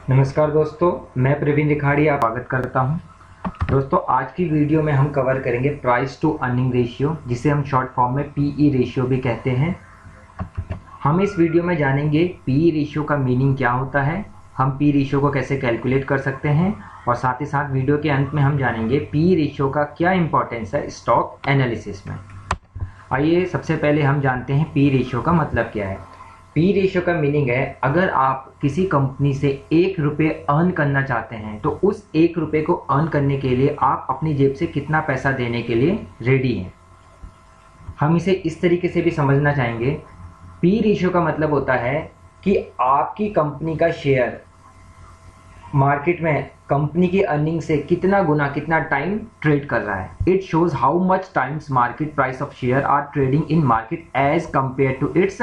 नमस्कार दोस्तों, मैं प्रवीण रिखाड़ी आप स्वागत करता हूं। दोस्तों, आज की वीडियो में हम कवर करेंगे प्राइस टू अर्निंग रेशियो, जिसे हम शॉर्ट फॉर्म में पीई रेशियो भी कहते हैं। हम इस वीडियो में जानेंगे पीई रेशियो का मीनिंग क्या होता है, हम पी रेशियो को कैसे कैलकुलेट कर सकते हैं, और साथ ही साथ वीडियो के अंत में हम जानेंगे पी रेशियो का क्या इंपॉर्टेंस है स्टॉक एनालिसिस में। आइए सबसे पहले हम जानते हैं पी रेशियो का मतलब क्या है। पी रेशियो का मीनिंग है, अगर आप किसी कंपनी से 1 रुपये अर्न करना चाहते हैं तो उस 1 रुपये को अर्न करने के लिए आप अपनी जेब से कितना पैसा देने के लिए रेडी हैं। हम इसे इस तरीके से भी समझना चाहेंगे। पी रेशियो का मतलब होता है कि आपकी कंपनी का शेयर मार्केट में कंपनी की अर्निंग से कितना गुना कितना टाइम ट्रेड कर रहा है। It shows how much times market price of share are trading in market as compare to its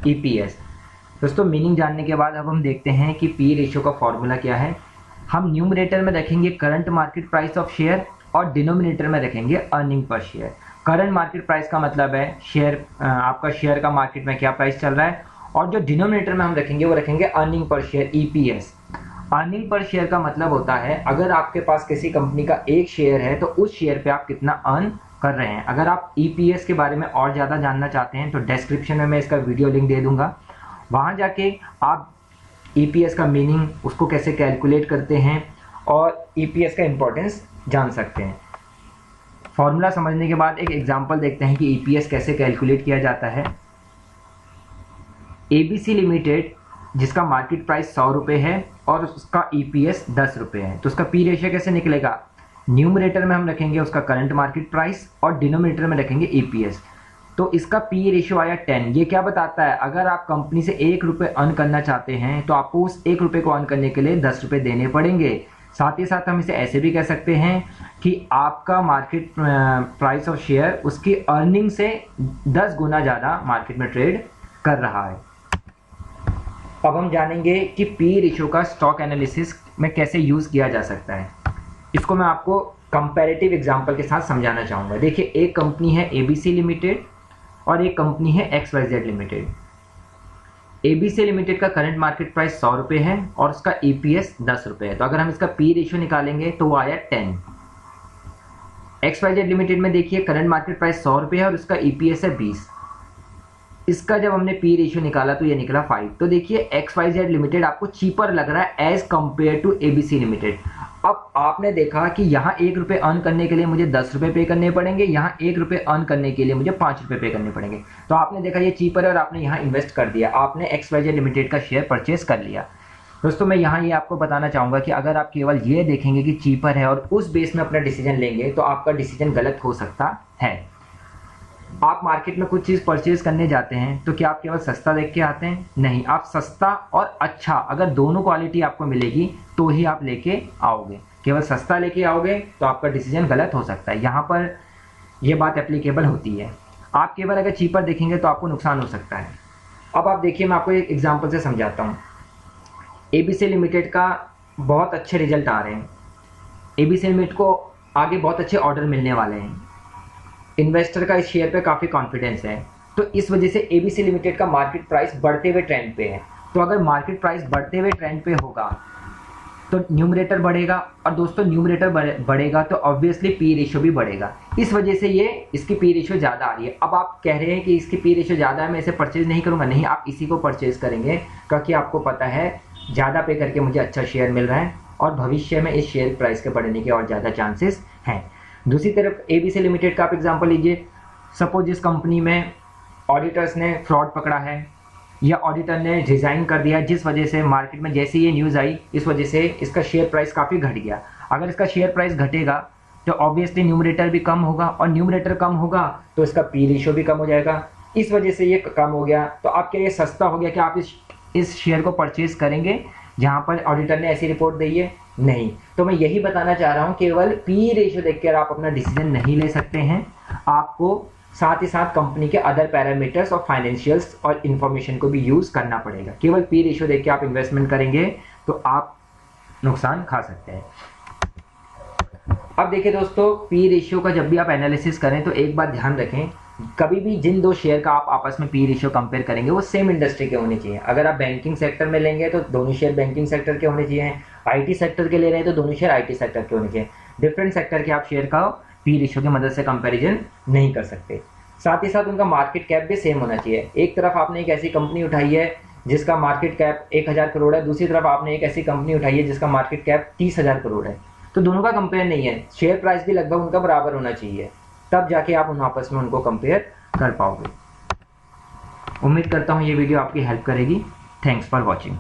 EPS. दोस्तों, मीनिंग जानने के बाद अब हम देखते हैं कि पी रेशियो का फॉर्मूला क्या है। हम न्यूमरेटर में रखेंगे current market price of share और डिनोमिनेटर में रखेंगे earning per share. Current market price का मतलब है शेयर, आपका शेयर का मार्केट में क्या प्राइस चल रहा है, और जो डिनोमिनेटर में हम रखेंगे वो रखेंगे earning per share EPS. Earning per share का मतलब होता है अगर आपके पास किसी कंपनी का एक शेयर है तो उस शेयर पे आप कितना अर्न कर रहे हैं। अगर आप ईपीएस के बारे में और ज़्यादा जानना चाहते हैं तो डिस्क्रिप्शन में मैं इसका वीडियो लिंक दे दूंगा, वहाँ जाके आप ईपीएस का मीनिंग, उसको कैसे कैलकुलेट करते हैं और ईपीएस का इंपॉर्टेंस जान सकते हैं। फॉर्मूला समझने के बाद एक एग्जांपल देखते हैं कि ईपीएस कैसे कैलकुलेट किया जाता है। एबीसी लिमिटेड, जिसका मार्केट प्राइस 100 रुपये है और उसका ईपीएस 10 रुपये है, तो उसका पी रेशियो कैसे निकलेगा। न्यूमरेटर में हम रखेंगे उसका करंट मार्केट प्राइस और डिनोमिनेटर में रखेंगे ईपीएस। तो इसका पी रेशियो आया 10। ये क्या बताता है, अगर आप कंपनी से 1 रुपये अर्न करना चाहते हैं तो आपको उस 1 रुपये को अर्न करने के लिए 10 रुपये देने पड़ेंगे। साथ ही साथ हम इसे ऐसे भी कह सकते हैं कि आपका मार्केट प्राइस ऑफ शेयर उसकी अर्निंग से 10 गुना ज़्यादा मार्केट में ट्रेड कर रहा है। अब हम जानेंगे कि पी रेशियो का स्टॉक एनालिसिस में कैसे यूज़ किया जा सकता है। इसको मैं आपको कंपैरेटिव एग्जांपल के साथ समझाना चाहूँगा। देखिए, एक कंपनी है एबीसी लिमिटेड और एक कंपनी है एक्सवाईजेड लिमिटेड। एबीसी लिमिटेड का करंट मार्केट प्राइस 100 रुपये है और उसका ईपीएस 10 रुपये है, तो अगर हम इसका पी रेशियो निकालेंगे तो वो आया 10। एक्सवाईजेड लिमिटेड में देखिए करंट मार्केट प्राइस 100 रुपये है और उसका ईपीएस है 20। इसका जब हमने पी रेशियो निकाला तो ये निकला 5। तो देखिए एक्सवाईजेड लिमिटेड आपको चीपर लग रहा है as compare to ABC limited. अब आपने देखा कि यहाँ 1 रुपये अर्न करने के लिए मुझे 10 रुपये पे करने पड़ेंगे, यहाँ 1 रुपये अर्न करने के लिए मुझे 5 रुपये पे करने पड़ेंगे। तो आपने देखा ये चीपर है और आपने यहाँ इन्वेस्ट कर दिया, आपने एक्सवाईजेड लिमिटेड का शेयर परचेज कर लिया। दोस्तों, मैं यहाँ ये आपको बताना चाहूँगा कि अगर आप केवल ये देखेंगे कि चीपर है और उस बेस में अपना डिसीजन लेंगे तो आपका डिसीजन गलत हो सकता है। आप मार्केट में कुछ चीज़ परचेज करने जाते हैं तो क्या आप केवल सस्ता देख के आते हैं? नहीं, आप सस्ता और अच्छा, अगर दोनों क्वालिटी आपको मिलेगी तो ही आप लेके आओगे। केवल सस्ता लेके आओगे तो आपका डिसीजन गलत हो सकता है। यहाँ पर यह बात एप्लीकेबल होती है। आप केवल अगर चीपर देखेंगे तो आपको नुकसान हो सकता है। अब आप देखिए, मैं आपको एक एग्जाम्पल से समझाता हूँ। एबीसी लिमिटेड का बहुत अच्छे रिजल्ट आ रहे हैं। एबीसी लिमिटेड को आगे बहुत अच्छे ऑर्डर मिलने वाले हैं। इन्वेस्टर का इस शेयर पे काफ़ी कॉन्फिडेंस है, तो इस वजह से एबीसी लिमिटेड का मार्केट प्राइस बढ़ते हुए ट्रेंड पे है। तो अगर मार्केट प्राइस बढ़ते हुए ट्रेंड पे होगा तो न्यूमरेटर बढ़ेगा, और दोस्तों न्यूमरेटर बढ़ेगा तो ऑब्वियसली पी रेशियो भी बढ़ेगा। इस वजह से ये इसकी पी रेशियो ज़्यादा आ रही है। अब आप कह रहे हैं कि इसकी पी रेशियो ज़्यादा है, मैं इसे परचेज नहीं करूँगा। नहीं, आप इसी को परचेज करेंगे क्योंकि आपको पता है ज़्यादा पे करके मुझे अच्छा शेयर मिल रहा है और भविष्य में इस शेयर प्राइस के बढ़ने के और ज़्यादा चांसेस हैं। दूसरी तरफ एबीसी लिमिटेड का आप एग्जांपल लीजिए। सपोज जिस कंपनी में ऑडिटर्स ने फ्रॉड पकड़ा है या ऑडिटर ने रिजाइन कर दिया, जिस वजह से मार्केट में जैसे ये न्यूज़ आई इस वजह से इसका शेयर प्राइस काफ़ी घट गया। अगर इसका शेयर प्राइस घटेगा तो ऑब्वियसली न्यूमरेटर भी कम होगा, और न्यूमरेटर कम होगा तो इसका पी रेशियो भी कम हो जाएगा। इस वजह से ये कम हो गया, तो आपके लिए सस्ता हो गया कि आप इस शेयर को परचेज करेंगे जहाँ पर ऑडिटर ने ऐसी रिपोर्ट दी है? नहीं। तो मैं यही बताना चाह रहा हूँ, केवल पी रेशियो देखकर आप अपना डिसीजन नहीं ले सकते हैं। आपको साथ ही साथ कंपनी के अदर पैरामीटर्स और फाइनेंशियल्स और इन्फॉर्मेशन को भी यूज़ करना पड़ेगा। केवल पी रेशियो देख के आप इन्वेस्टमेंट करेंगे तो आप नुकसान खा सकते हैं। अब देखिए दोस्तों, पी रेशियो का जब भी आप एनालिसिस करें तो एक बात ध्यान रखें कभी भी जिन दो शेयर का आप आपस में पी रेशियो कंपेयर करेंगे वो सेम इंडस्ट्री के होने चाहिए। अगर आप बैंकिंग सेक्टर में लेंगे तो दोनों शेयर बैंकिंग सेक्टर के होने चाहिए, आईटी सेक्टर के ले रहे हैं तो दोनों शेयर आईटी सेक्टर के होने चाहिए। डिफरेंट सेक्टर के आप शेयर का पी रेशियो की मदद से कंपैरिजन नहीं कर सकते। साथ ही साथ उनका मार्केट कैप भी सेम होना चाहिए। एक तरफ आपने एक ऐसी कंपनी उठाई है जिसका मार्केट कैप 1000 करोड़ है, दूसरी तरफ आपने एक ऐसी कंपनी उठाई है जिसका मार्केट कैप 30,000 करोड़ है, तो दोनों का कंपेयर नहीं है। शेयर प्राइस भी लगभग उनका बराबर होना चाहिए, तब जाके आप उन आपस में उनको कंपेयर कर पाओगे। उम्मीद करता हूँ ये वीडियो आपकी हेल्प करेगी। Thanks for watching.